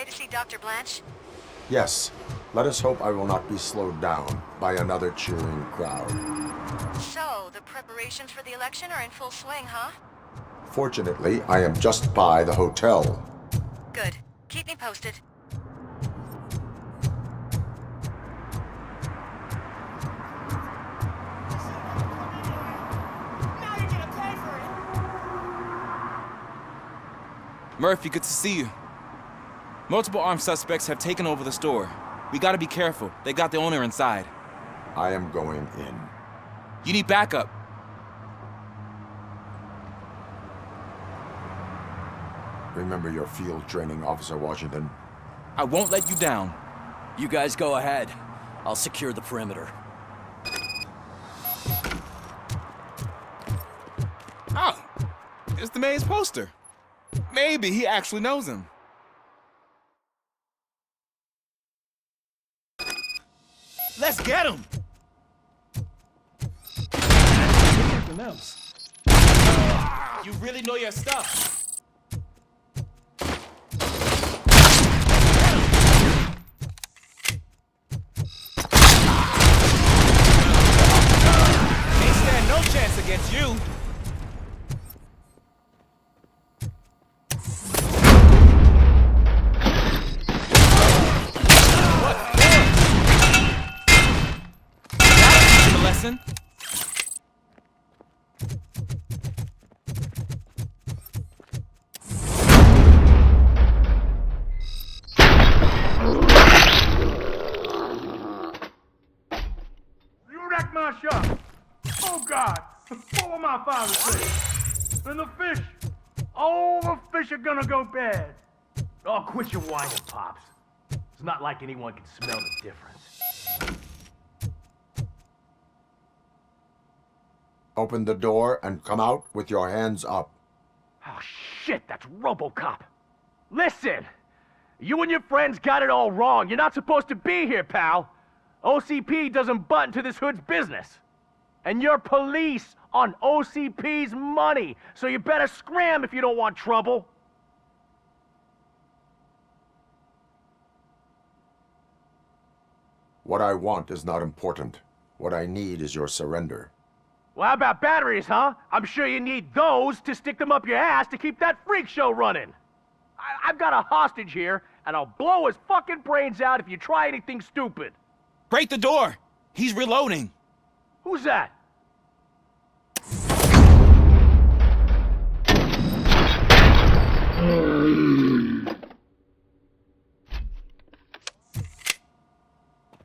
to see Dr. Blanche? Yes. Let us hope I will not be slowed down by another cheering crowd. So, the preparations for the election are in full swing, huh? Fortunately, I am just by the hotel. Good. Keep me posted. Murphy, good to see you. Multiple armed suspects have taken over the store. We gotta be careful. They got the owner inside. I am going in. You need backup. Remember your field training, Officer Washington. I won't let you down. You guys go ahead. I'll secure the perimeter. Oh, it's the mayor's poster. Maybe he actually knows him. Let's get him! Something else. You really know your stuff. They stand no chance against you. Lesson. You wrecked my shop. Oh God, full of my father's fish. And the fish, all the fish are gonna go bad. Oh, quit your whining, Pops. It's not like anyone can smell the difference. Open the door and come out with your hands up. Oh shit, that's RoboCop. Listen, you and your friends got it all wrong. You're not supposed to be here, pal. OCP doesn't butt into this hood's business. And you're police on OCP's money, so you better scram if you don't want trouble. What I want is not important. What I need is your surrender. Well, how about batteries, huh? I'm sure you need those to stick them up your ass to keep that freak show running. I've got a hostage here, and I'll blow his fucking brains out if you try anything stupid. Break the door! He's reloading. Who's that?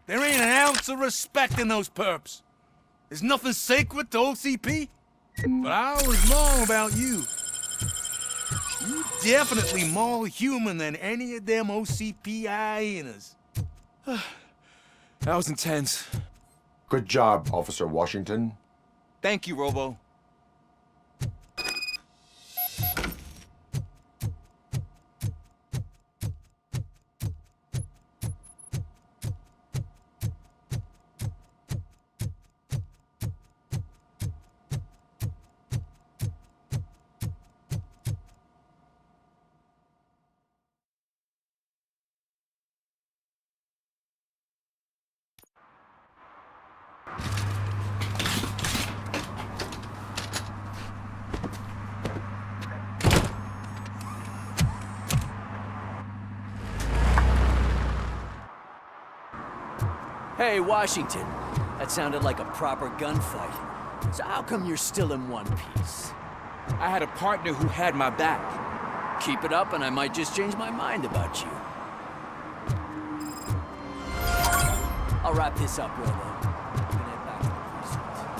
There ain't an ounce of respect in those perps. There's nothing sacred to OCP, but I was wrong about you. You definitely more human than any of them OCP hyenas. That was intense. Good job, Officer Washington. Thank you, Robo. Hey, Washington. That sounded like a proper gunfight. So how come you're still in one piece? I had a partner who had my back. Keep it up and I might just change my mind about you. I'll wrap this up, Robo. I'm gonna head back to the precinct.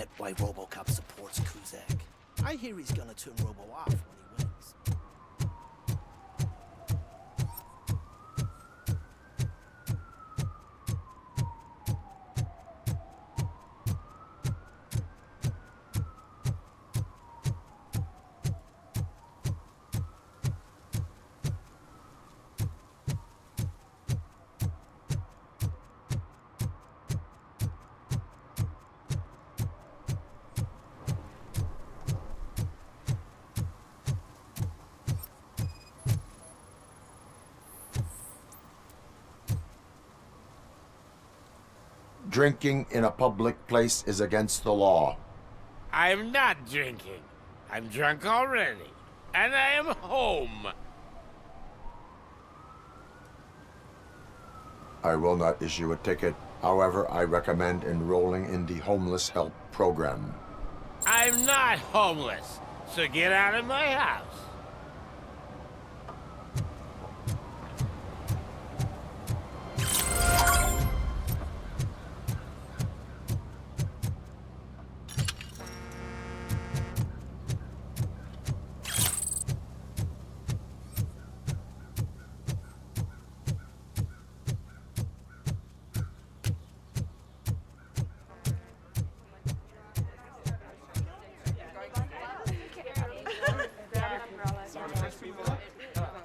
get why RoboCop supports Kuzak. I hear he's gonna turn Robo off when he wins. Drinking in a public place is against the law. I'm not drinking. I'm drunk already. And I am home. I will not issue a ticket. However, I recommend enrolling in the homeless help program. I'm not homeless, so get out of my house.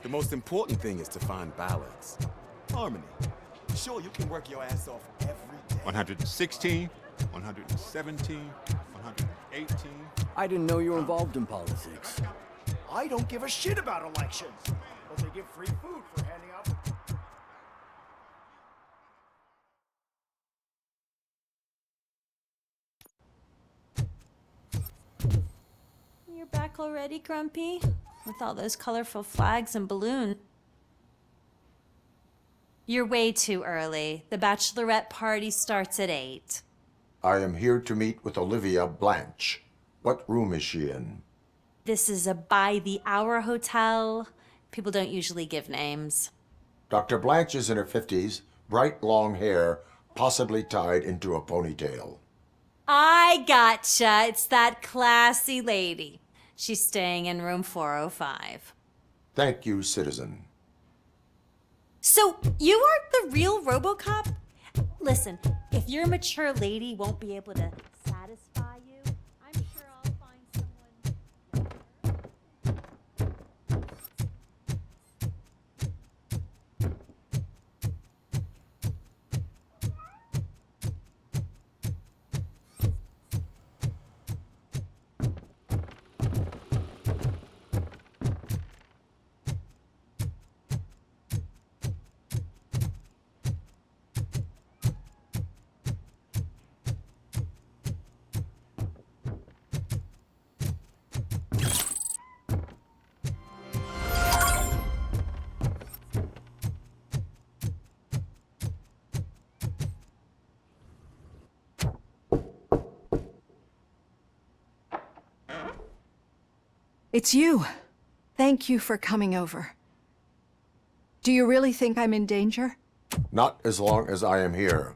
The most important thing is to find balance. Harmony. Sure, you can work your ass off every day. 116, 117, 118. I didn't know you were involved in politics. I don't give a shit about elections, but they give free food for handing out. You're back already, Grumpy? With all those colorful flags and balloons. You're way too early. The bachelorette party starts at 8. I am here to meet with Olivia Blanche. What room is she in? This is a by-the-hour hotel. People don't usually give names. Dr. Blanche is in her 50s, bright long hair, possibly tied into a ponytail. I gotcha. It's that classy lady. She's staying in room 405. Thank you, citizen. So, you aren't the real RoboCop? Listen, if your mature lady won't be able to satisfy you, I'm sure I'll find someone. It's you. Thank you for coming over. Do you really think I'm in danger? Not as long as I am here.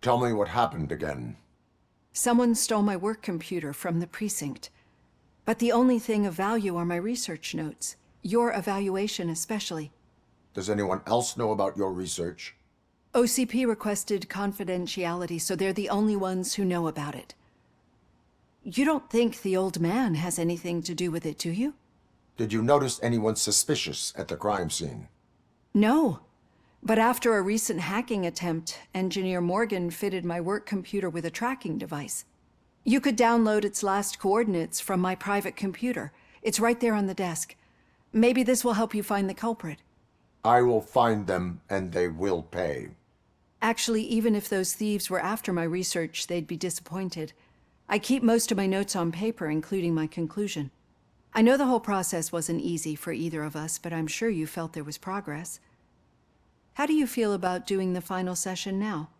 Tell me what happened again. Someone stole my work computer from the precinct. But the only thing of value are my research notes. Your evaluation especially. Does anyone else know about your research? OCP requested confidentiality, so they're the only ones who know about it. You don't think the old man has anything to do with it, do you? Did you notice anyone suspicious at the crime scene? No. But after a recent hacking attempt, Engineer Morgan fitted my work computer with a tracking device. You could download its last coordinates from my private computer. It's right there on the desk. Maybe this will help you find the culprit. I will find them, and they will pay. Actually, even if those thieves were after my research, they'd be disappointed. I keep most of my notes on paper, including my conclusion. I know the whole process wasn't easy for either of us, but I'm sure you felt there was progress. How do you feel about doing the final session now?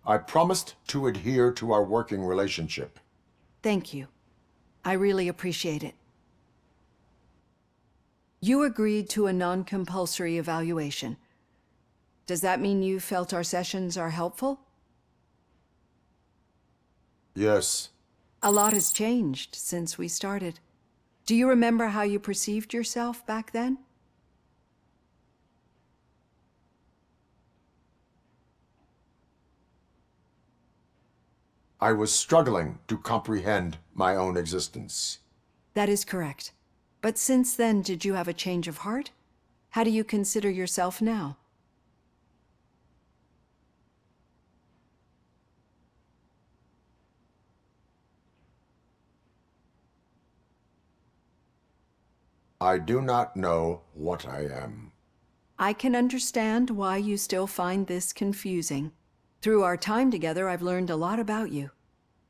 I promised to adhere to our working relationship. Thank you. I really appreciate it. You agreed to a non-compulsory evaluation. Does that mean you felt our sessions are helpful? Yes. A lot has changed since we started. Do you remember how you perceived yourself back then? I was struggling to comprehend my own existence. That is correct. But since then, did you have a change of heart? How do you consider yourself now? I do not know what I am. I can understand why you still find this confusing. Through our time together, I've learned a lot about you.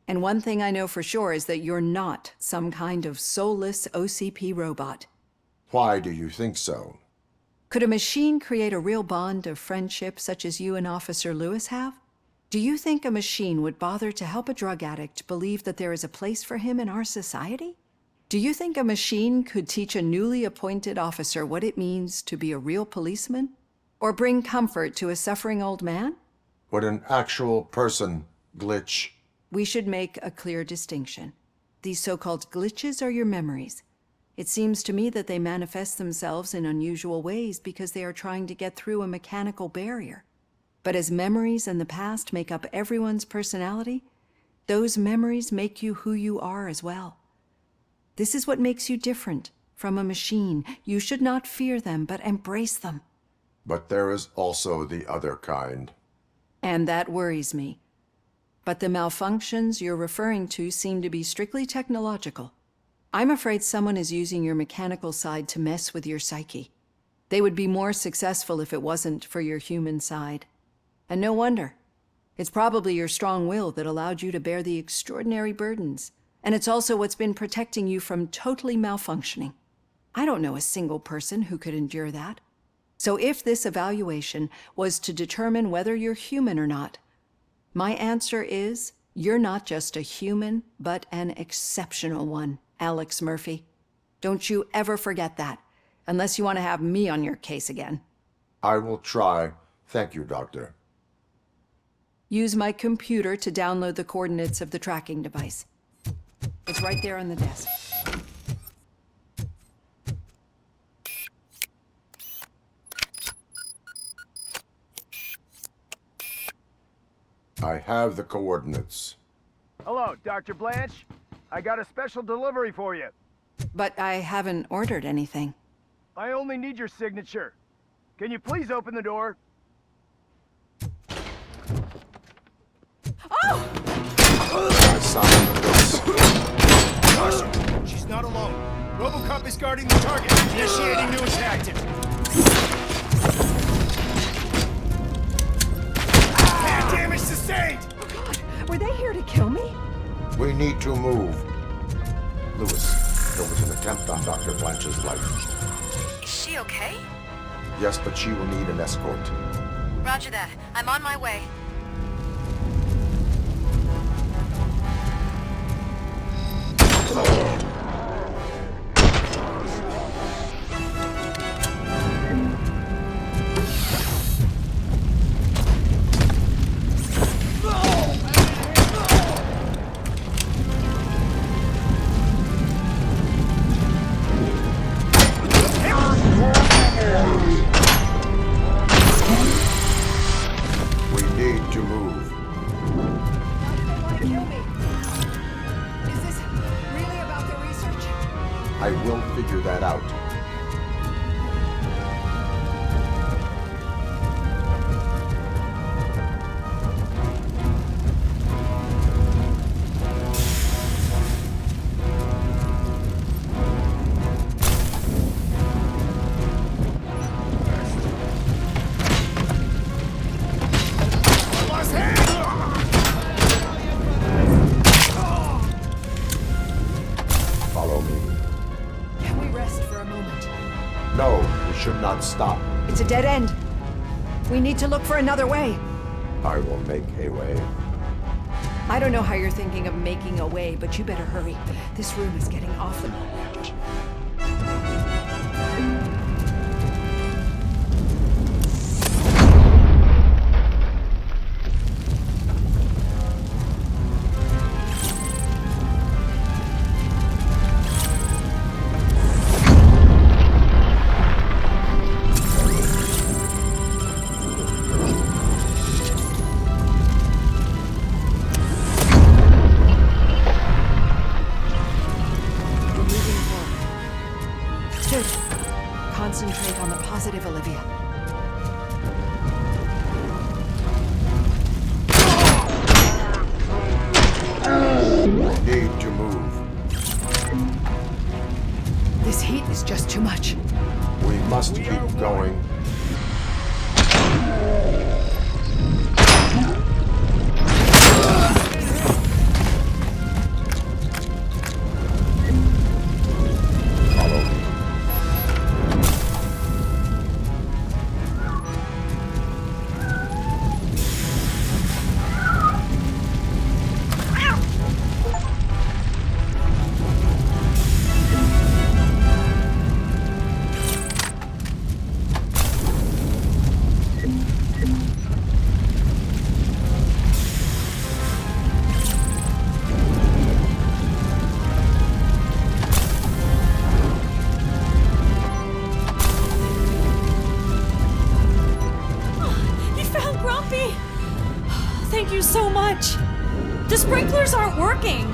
And one thing I know for sure is that you're not some kind of soulless OCP robot. Why do you think so? Could a machine create a real bond of friendship such as you and Officer Lewis have? Do you think a machine would bother to help a drug addict believe that there is a place for him in our society? Do you think a machine could teach a newly appointed officer what it means to be a real policeman? Or bring comfort to a suffering old man? Would an actual person glitch? We should make a clear distinction. These so-called glitches are your memories. It seems to me that they manifest themselves in unusual ways because they are trying to get through a mechanical barrier. But as memories and the past make up everyone's personality, those memories make you who you are as well. This is what makes you different from a machine. You should not fear them, but embrace them. But there is also the other kind. And that worries me. But the malfunctions you're referring to seem to be strictly technological. I'm afraid someone is using your mechanical side to mess with your psyche. They would be more successful if it wasn't for your human side. And no wonder. It's probably your strong will that allowed you to bear the extraordinary burdens. And it's also what's been protecting you from totally malfunctioning. I don't know a single person who could endure that. So if this evaluation was to determine whether you're human or not, my answer is you're not just a human, but an exceptional one, Alex Murphy. Don't you ever forget that, unless you want to have me on your case again. I will try. Thank you, Doctor. Use my computer to download the coordinates of the tracking device. It's right there on the desk. I have the coordinates. Hello, Dr. Blanche. I got a special delivery for you. But I haven't ordered anything. I only need your signature. Can you please open the door? Oh! I summoned this. Caution! She's not alone. RoboCop is guarding the target. Initiating new tactic. Bad damage sustained! Oh God, were they here to kill me? We need to move. Lewis, there was an attempt on Dr. Blanche's life. Is she okay? Yes, but she will need an escort. Roger that. I'm on my way. I will figure that out. Follow me. Can we rest for a moment? No, we should not stop. It's a dead end. We need to look for another way. I will make a way. I don't know how you're thinking of making a way, but you better hurry. This room is getting awfully large. is just too much. We must keep going. Follow. You found Grumpy! Thank you so much. The sprinklers aren't working.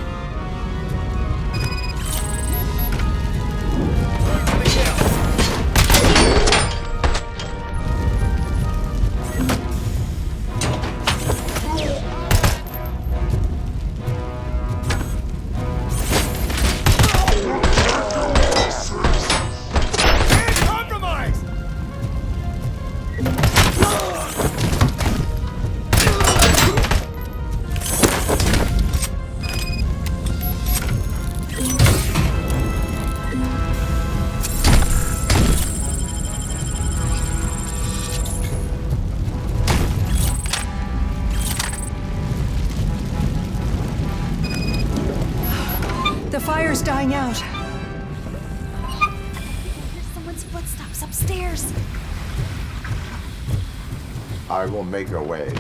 Compromised! The fire's dying out. Here's someone's footsteps upstairs. I will make a way.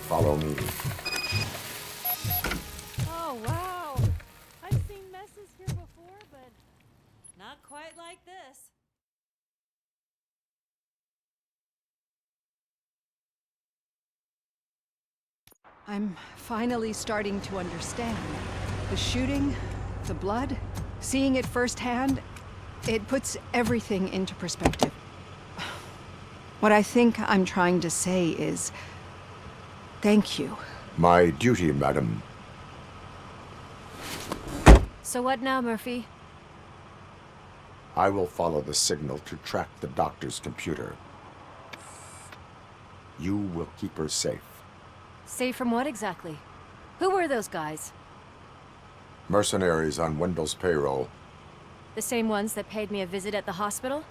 Follow me. Oh, wow. I've seen messes here before, but not quite like this. I'm finally starting to understand. The shooting, the blood, seeing it firsthand, it puts everything into perspective. What I think I'm trying to say is, thank you. My duty, madam. So what now, Murphy? I will follow the signal to track the doctor's computer. You will keep her safe. Safe from what exactly? Who were those guys? Mercenaries on Wendell's payroll. The same ones that paid me a visit at the hospital?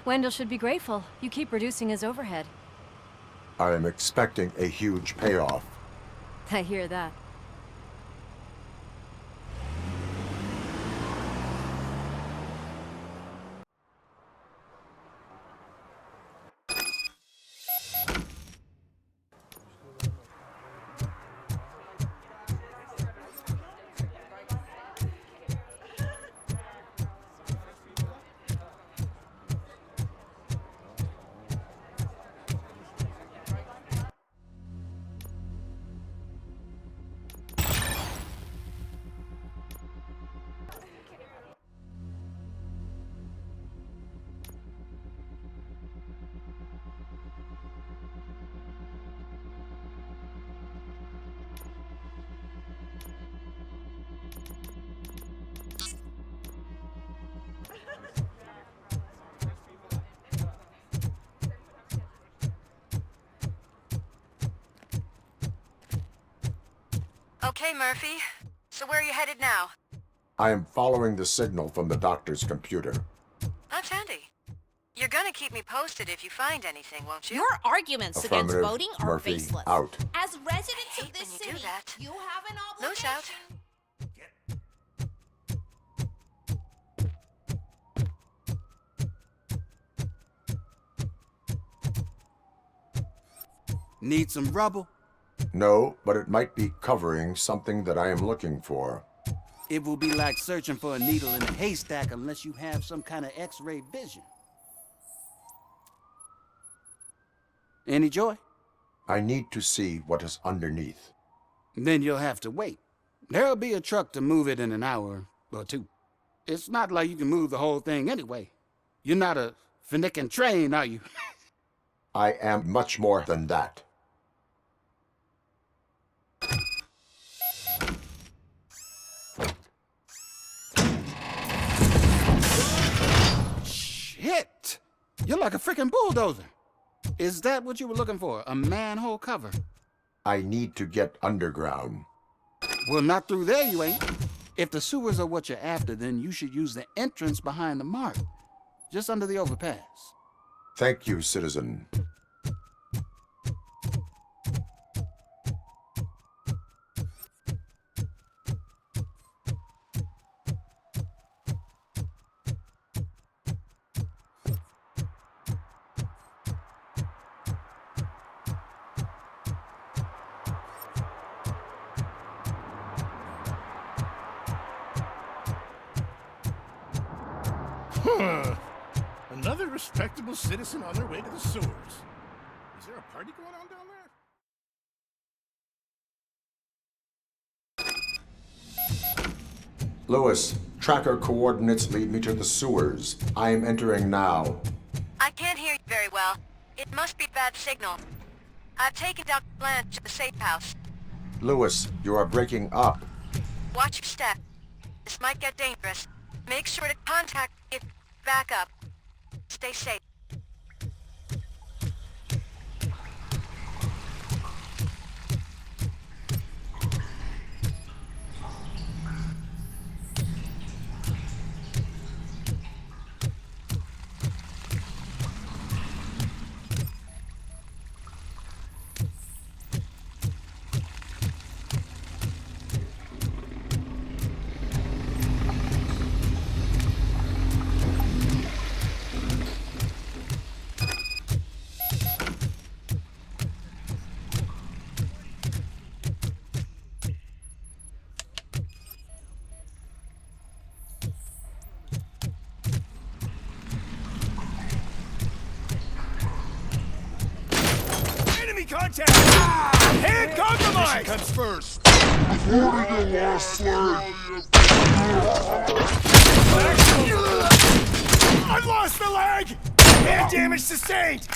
Wendell should be grateful. You keep reducing his overhead. I am expecting a huge payoff. I hear that. Okay, Murphy. So where are you headed now? I am following the signal from the doctor's computer. That's handy. You're gonna keep me posted if you find anything, won't you? Your arguments against Affirmative. voting are Murphy, baseless. out. As residents of this when you do city, that. you have an Loose obligation. out. Need some rubble? No, but it might be covering something that I am looking for. It will be like searching for a needle in a haystack unless you have some kind of X-ray vision. Any joy? I need to see what is underneath. Then you'll have to wait. There'll be a truck to move it in an hour or two. It's not like you can move the whole thing anyway. You're not a finicking train, are you? I am much more than that. Shit! You're like a freaking bulldozer. Is that what you were looking for? A manhole cover? I need to get underground. Well, not through there, you ain't. If the sewers are what you're after, then you should use the entrance behind the mart. Just under the overpass. Thank you, citizen. Another respectable citizen on their way to the sewers. Is there a party going on down there? Lewis, tracker coordinates lead me to the sewers. I am entering now. I can't hear you very well. It must be bad signal. I've taken Dr. Blanche to the safe house. Lewis, you are breaking up. Watch your step. This might get dangerous. Make sure to contact me if you back up. Stay safe. Contact! Hand compromised! Comes first. Reporting the lost leg. I've lost the leg! Hand damage sustained!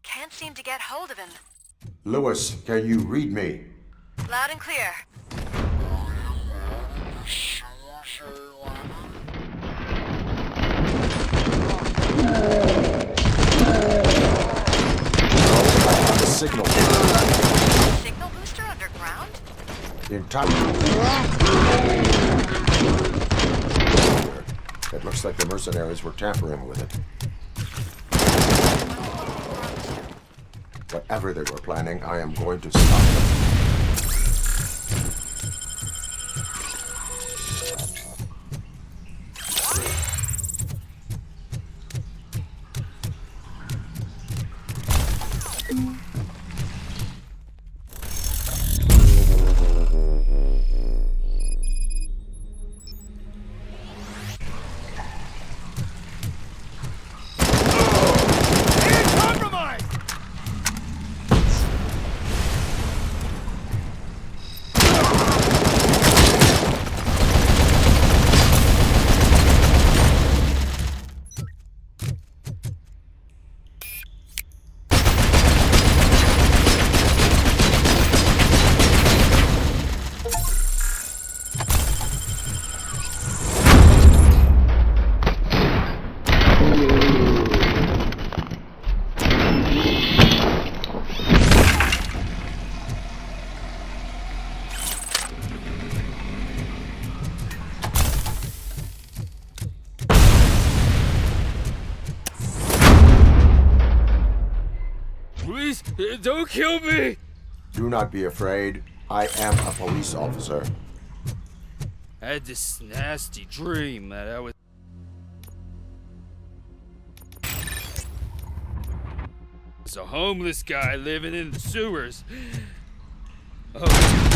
Can't seem to get hold of him. Lewis, can you read me? Loud and clear. The signal. Signal booster underground? The entire... It looks like the mercenaries were tampering with it. Whatever they were planning, I am going to stop them. Don't kill me! Do not be afraid. I am a police officer. I had this nasty dream that I was... There's a homeless guy living in the sewers. Oh.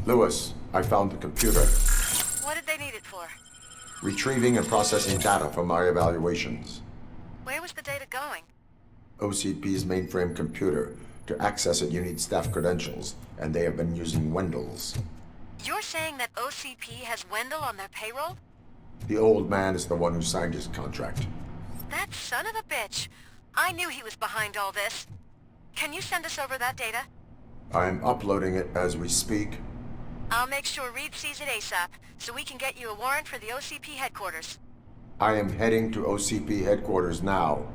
Lewis, I found the computer. What did they need it for? Retrieving and processing data from my evaluations. Where was the data going? OCP's mainframe computer. To access it, you need staff credentials, and they have been using Wendell's. You're saying that OCP has Wendell on their payroll? The old man is the one who signed his contract. That son of a bitch. I knew he was behind all this. Can you send us over that data? I'm uploading it as we speak. I'll make sure Reed sees it ASAP, so we can get you a warrant for the OCP headquarters. I am heading to OCP headquarters now.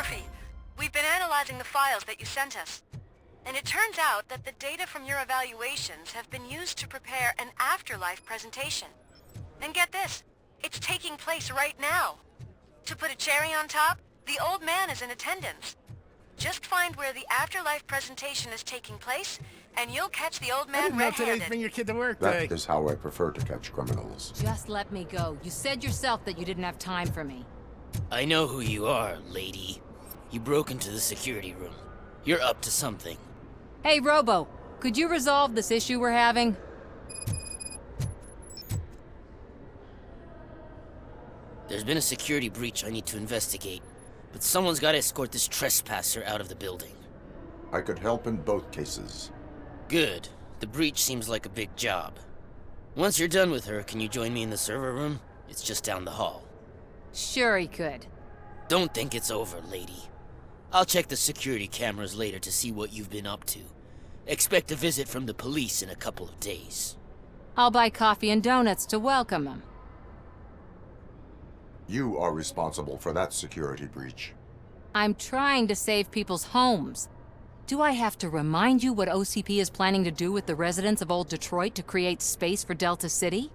Murphy, we've been analyzing the files that you sent us. And it turns out that the data from your evaluations have been used to prepare an afterlife presentation. And get this, it's taking place right now. To put a cherry on top, the old man is in attendance. Just find where the afterlife presentation is taking place, and you'll catch the old man red-handed. Bring your kid to work That is how I prefer to catch criminals. Just let me go. You said yourself that you didn't have time for me. I know who you are, lady. You broke into the security room. You're up to something. Hey, Robo, could you resolve this issue we're having? There's been a security breach I need to investigate, but someone's got to escort this trespasser out of the building. I could help in both cases. Good. The breach seems like a big job. Once you're done with her, can you join me in the server room? It's just down the hall. Sure he could. Don't think it's over, lady. I'll check the security cameras later to see what you've been up to. Expect a visit from the police in a couple of days. I'll buy coffee and donuts to welcome him. You are responsible for that security breach. I'm trying to save people's homes. Do I have to remind you what OCP is planning to do with the residents of Old Detroit to create space for Delta City?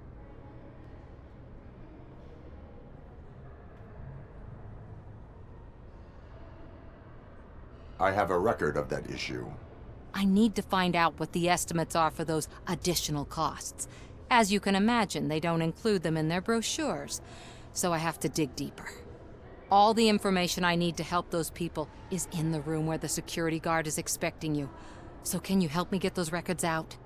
I have a record of that issue. I need to find out what the estimates are for those additional costs. As you can imagine, they don't include them in their brochures, so I have to dig deeper. All the information I need to help those people is in the room where the security guard is expecting you. So can you help me get those records out?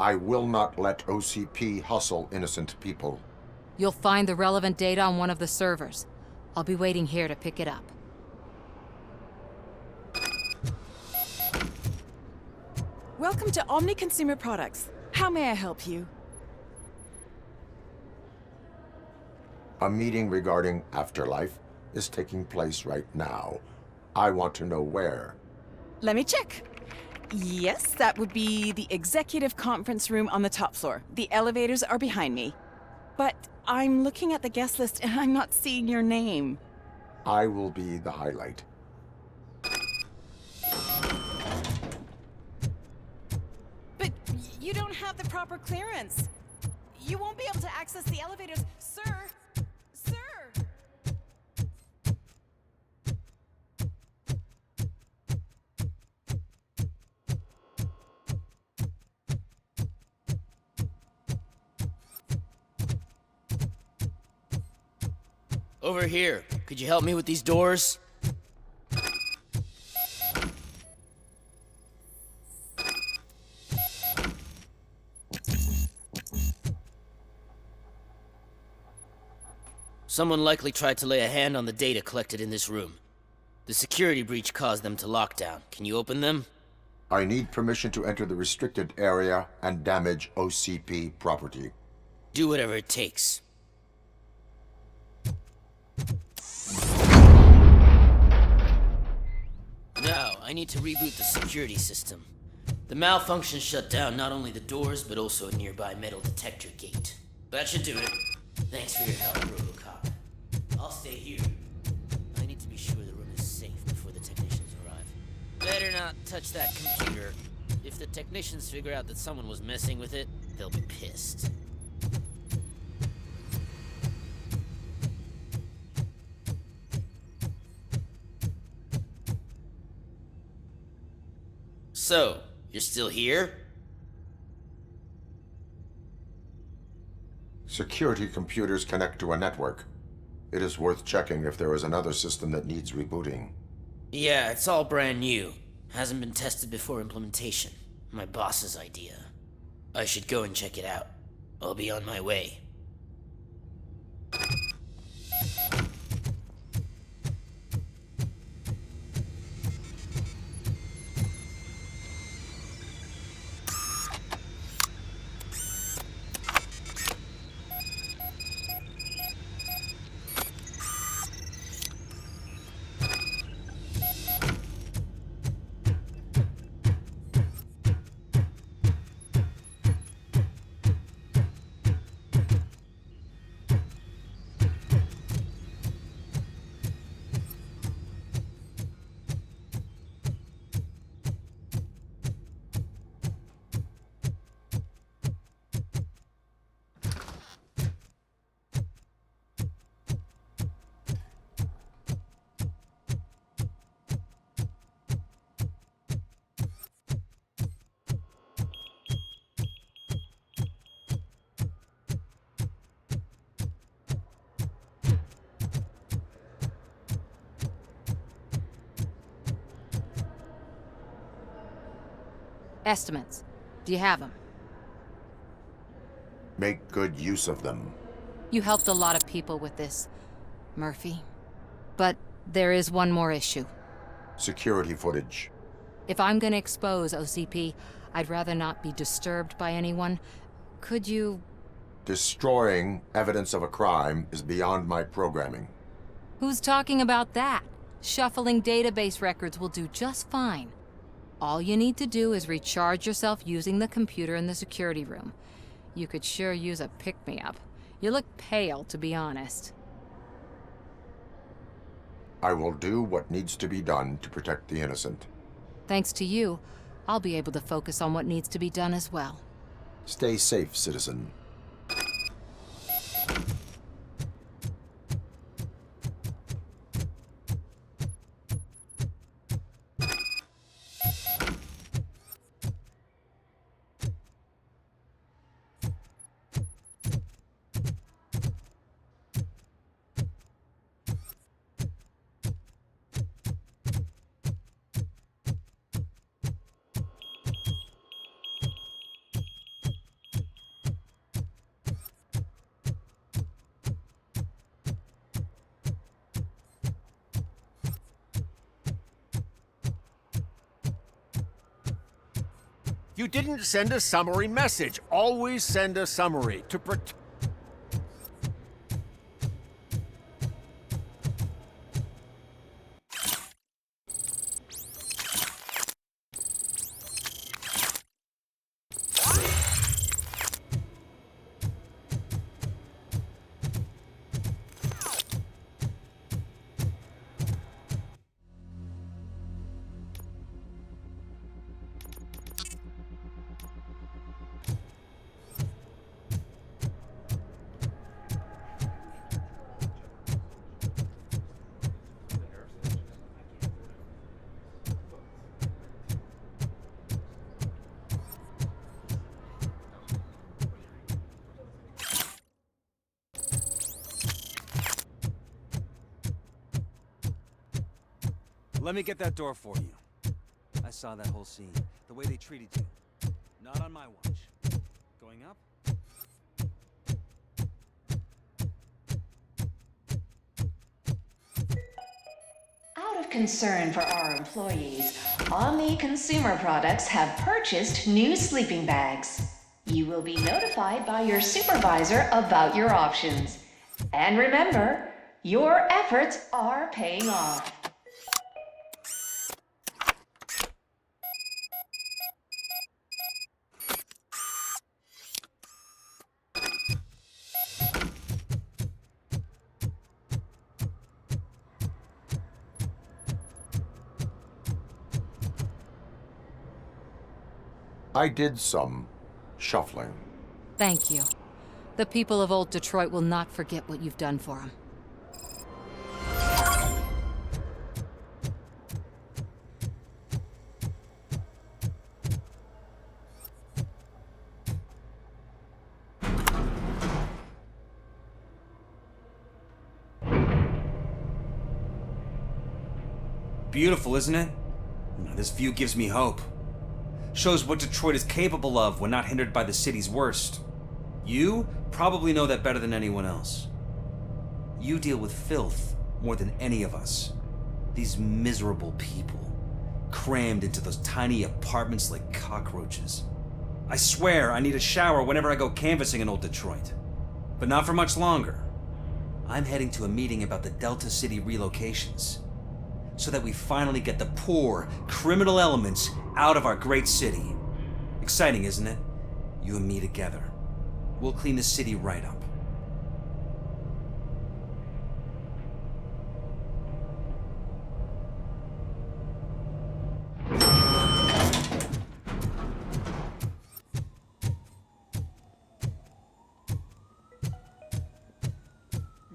I will not let OCP hustle innocent people. You'll find the relevant data on one of the servers. I'll be waiting here to pick it up. Welcome to Omni Consumer Products. How may I help you? A meeting regarding afterlife is taking place right now. I want to know where. Let me check. Yes, that would be the executive conference room on the top floor. The elevators are behind me. But I'm looking at the guest list and I'm not seeing your name. I will be the highlight. But you don't have the proper clearance. You won't be able to access the elevators, sir. Sir! Over here. Could you help me with these doors? Someone likely tried to lay a hand on the data collected in this room. The security breach caused them to lock down. Can you open them? I need permission to enter the restricted area and damage OCP property. Do whatever it takes. Now, I need to reboot the security system. The malfunction shut down not only the doors, but also a nearby metal detector gate. That should do it. Thanks for your help, RoboCop. I'll stay here. I need to be sure the room is safe before the technicians arrive. Better not touch that computer. If the technicians figure out that someone was messing with it, they'll be pissed. So, you're still here? Security computers connect to a network. It is worth checking if there is another system that needs rebooting. Yeah, it's all brand new. Hasn't been tested before implementation. My boss's idea. I should go and check it out. I'll be on my way. Estimates. Do you have them? Make good use of them. You helped a lot of people with this, Murphy. But there is one more issue. Security footage. If I'm gonna expose OCP, I'd rather not be disturbed by anyone. Could you... Destroying evidence of a crime is beyond my programming. Who's talking about that? Shuffling database records will do just fine. All you need to do is recharge yourself using the computer in the security room. You could sure use a pick-me-up. You look pale, to be honest. I will do what needs to be done to protect the innocent. Thanks to you, I'll be able to focus on what needs to be done as well. Stay safe, citizen. You didn't send a summary message. Always send a summary to Let me get that door for you. I saw that whole scene. The way they treated you. Not on my watch. Going up? Out of concern for our employees, Omni Consumer Products have purchased new sleeping bags. You will be notified by your supervisor about your options. And remember, your efforts are paying off. I did some shuffling. Thank you. The people of Old Detroit will not forget what you've done for them. Beautiful, isn't it? This view gives me hope. Shows what Detroit is capable of when not hindered by the city's worst. You probably know that better than anyone else. You deal with filth more than any of us. These miserable people, crammed into those tiny apartments like cockroaches. I swear I need a shower whenever I go canvassing in old Detroit. But not for much longer. I'm heading to a meeting about the Delta City relocations, so that we finally get the poor, criminal elements out of our great city. Exciting, isn't it? You and me together. We'll clean the city right up.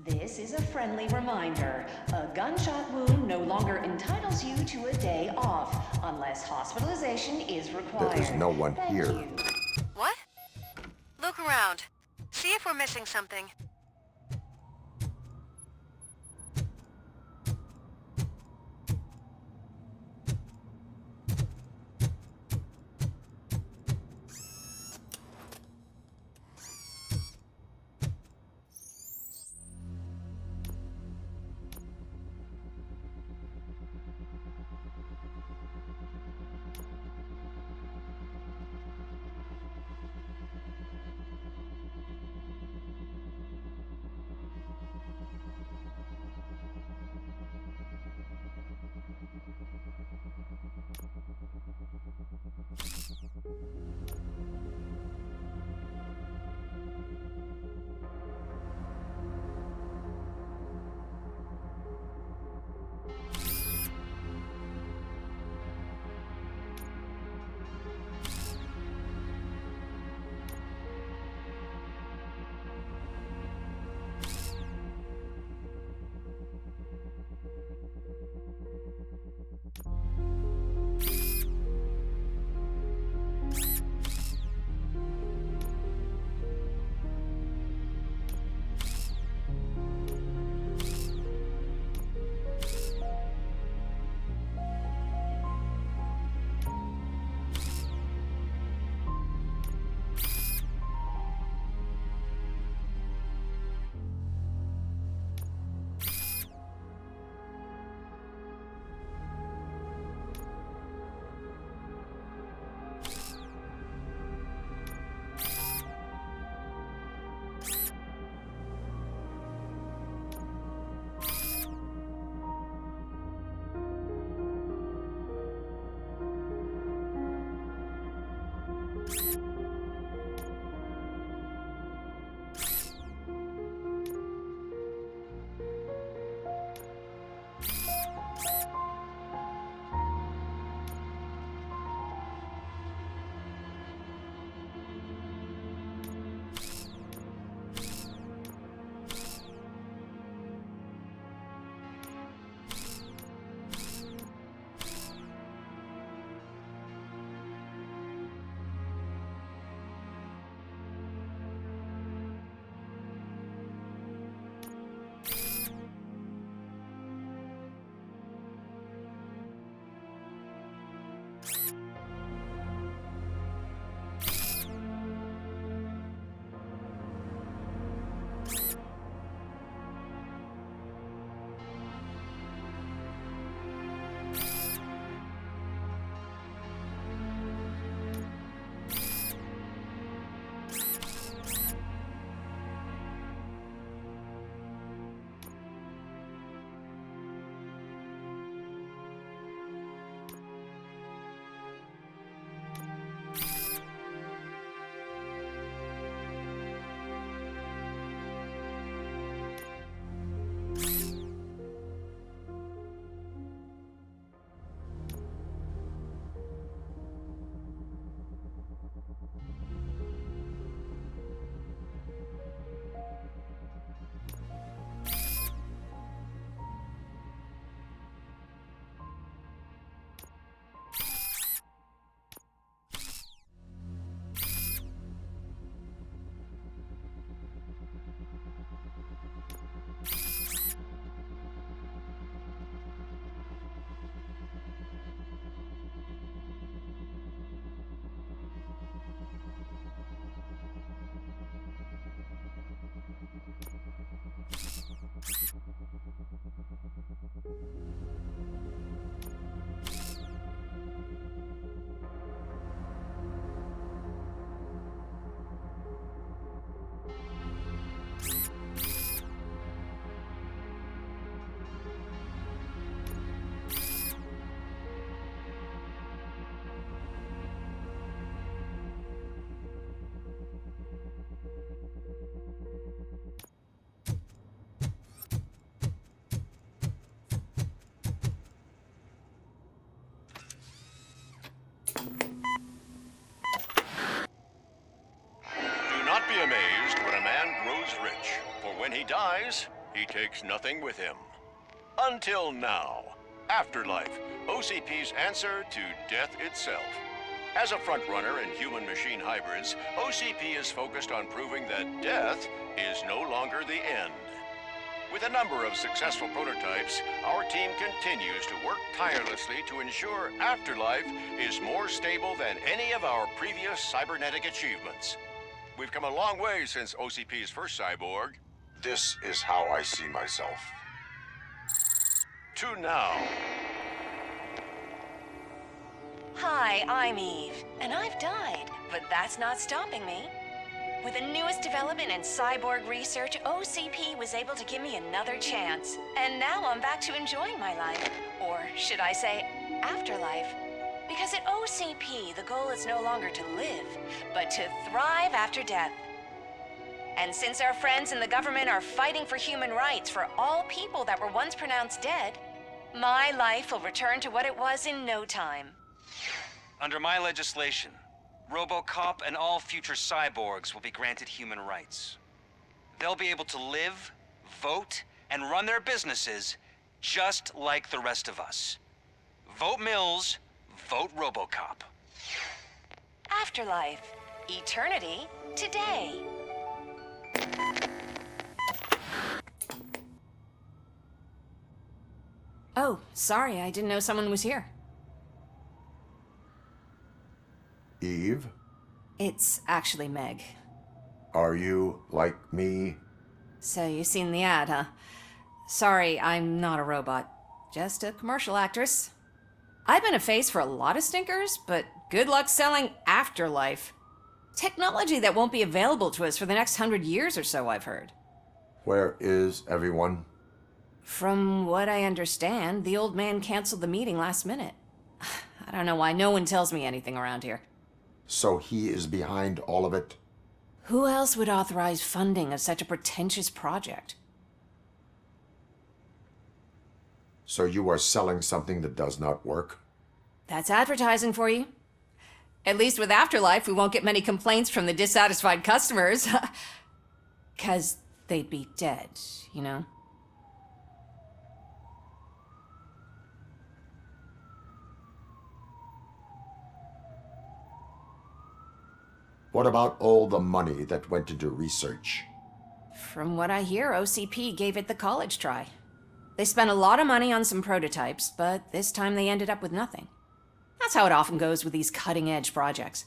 This is a friendly reminder. A gunshot wound no longer entitles you to a day off, unless hospitalization is required. There is no one here. What? Look around. See if we're missing something. not be amazed when a man grows rich, for when he dies, he takes nothing with him. Until now. Afterlife, OCP's answer to death itself. As a frontrunner in human-machine hybrids, OCP is focused on proving that death is no longer the end. With a number of successful prototypes, our team continues to work tirelessly to ensure Afterlife is more stable than any of our previous cybernetic achievements. We've come a long way since OCP's first cyborg. This is how I see myself. To now. Hi, I'm Eve, and I've died, but that's not stopping me. With the newest development in cyborg research, OCP was able to give me another chance. And now I'm back to enjoying my life. Or should I say, afterlife. Because at OCP, the goal is no longer to live, but to thrive after death. And since our friends in the government are fighting for human rights for all people that were once pronounced dead, my life will return to what it was in no time. Under my legislation, RoboCop and all future cyborgs will be granted human rights. They'll be able to live, vote, and run their businesses just like the rest of us. Vote Mills, vote RoboCop. Afterlife. Eternity. Today. Oh, sorry, I didn't know someone was here. Eve? It's actually Meg. Are you like me? So you've seen the ad, huh? Sorry, I'm not a robot. Just a commercial actress. I've been a face for a lot of stinkers, but good luck selling Afterlife. Technology that won't be available to us for the next 100 years or so, I've heard. Where is everyone? From what I understand, the old man canceled the meeting last minute. I don't know why no one tells me anything around here. So he is behind all of it? Who else would authorize funding of such a pretentious project? So you are selling something that does not work? That's advertising for you. At least with Afterlife, we won't get many complaints from the dissatisfied customers. 'Cause they'd be dead, you know? What about all the money that went into research? From what I hear, OCP gave it the college try. They spent a lot of money on some prototypes, but this time they ended up with nothing. That's how it often goes with these cutting-edge projects.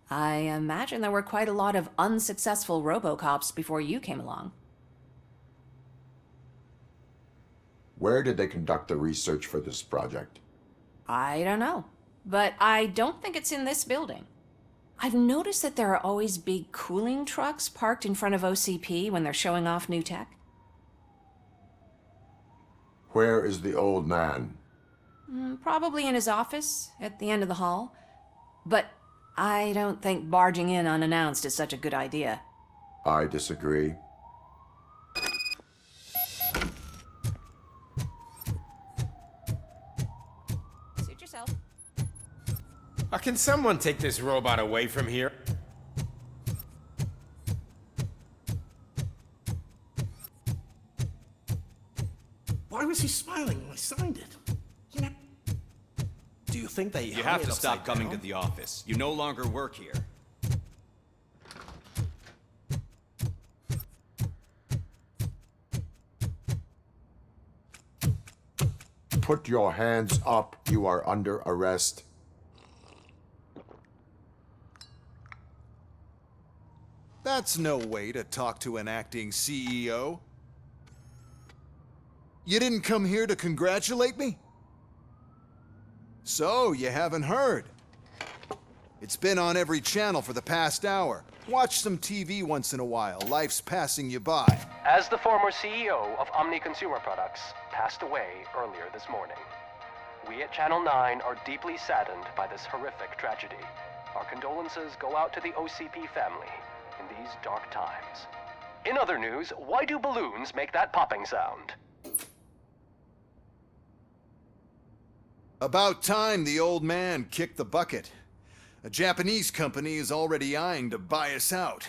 I imagine there were quite a lot of unsuccessful RoboCops before you came along. Where did they conduct the research for this project? I don't know, but I don't think it's in this building. I've noticed that there are always big cooling trucks parked in front of OCP when they're showing off new tech. Where is the old man? Probably in his office, at the end of the hall. But I don't think barging in unannounced is such a good idea. I disagree. Suit yourself. Can someone take this robot away from here? Why was he smiling when I signed it? Do you think they You have to stop coming to the office. You no longer work here. Put your hands up. You are under arrest. That's no way to talk to an acting CEO. You didn't come here to congratulate me? So, you haven't heard. It's been on every channel for the past hour. Watch some TV once in a while. Life's passing you by. As the former CEO of Omni Consumer Products passed away earlier this morning, we at Channel 9 are deeply saddened by this horrific tragedy. Our condolences go out to the OCP family in these dark times. In other news, why do balloons make that popping sound? About time the old man kicked the bucket. A Japanese company is already eyeing to buy us out.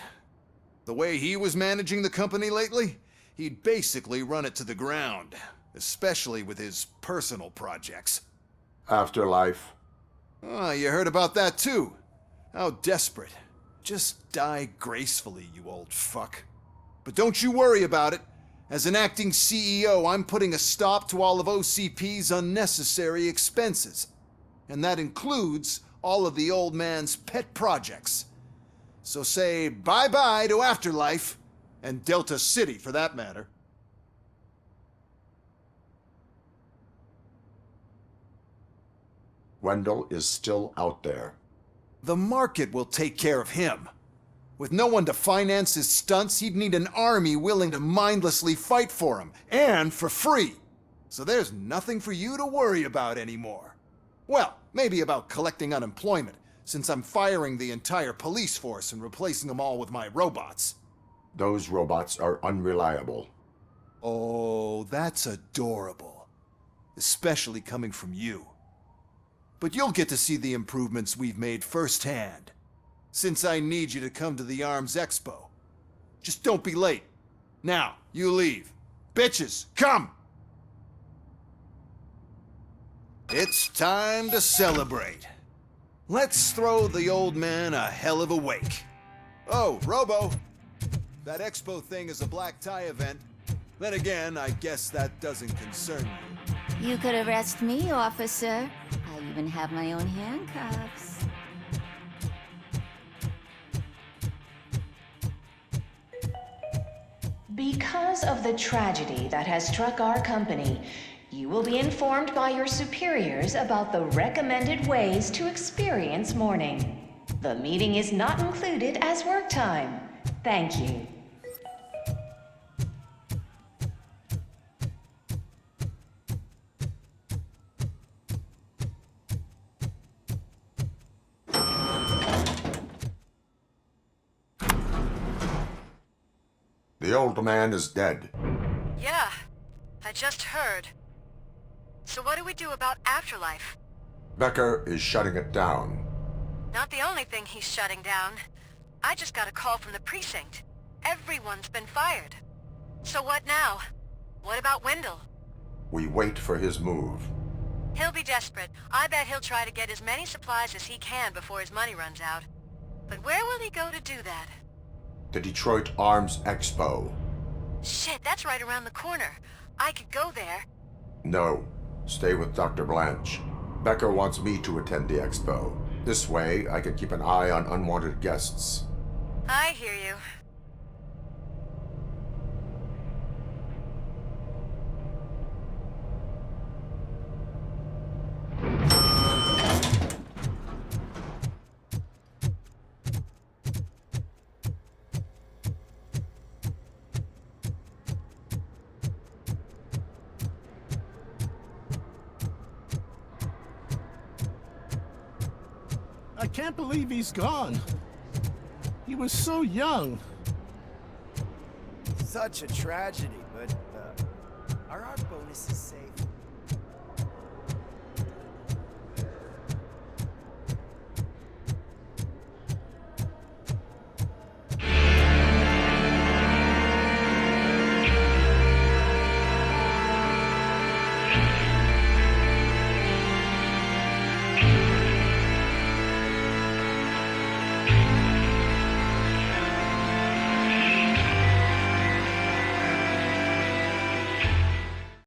The way he was managing the company lately, he'd basically run it to the ground, especially with his personal projects. Afterlife. Oh, you heard about that too. How desperate. Just die gracefully, you old fuck. But don't you worry about it. As an acting CEO, I'm putting a stop to all of OCP's unnecessary expenses. And that includes all of the old man's pet projects. So say bye-bye to Afterlife, and Delta City for that matter. Wendell is still out there. The market will take care of him. With no one to finance his stunts, he'd need an army willing to mindlessly fight for him, and for free. So there's nothing for you to worry about anymore. Well, maybe about collecting unemployment, since I'm firing the entire police force and replacing them all with my robots. Those robots are unreliable. Oh, that's adorable. Especially coming from you. But you'll get to see the improvements we've made firsthand. Since I need you to come to the ARMS Expo. Just don't be late. Now, you leave. Bitches, come! It's time to celebrate. Let's throw the old man a hell of a wake. Oh, Robo! That expo thing is a black tie event. Then again, I guess that doesn't concern you. You could arrest me, officer. I even have my own handcuffs. Because of the tragedy that has struck our company, you will be informed by your superiors about the recommended ways to experience mourning. The meeting is not included as work time. Thank you. The old man is dead. Yeah, I just heard. So what do we do about Afterlife? Becker is shutting it down. Not the only thing he's shutting down. I just got a call from the precinct. Everyone's been fired. So what now? What about Wendell? We wait for his move. He'll be desperate. I bet he'll try to get as many supplies as he can before his money runs out. But where will he go to do that? The Detroit Arms Expo. Shit, that's right around the corner. I could go there. No. Stay with Dr. Blanche. Becker wants me to attend the expo. This way, I can keep an eye on unwanted guests. I hear you. I can't believe he's gone. He was so young. Such a tragedy, but are our bonuses safe?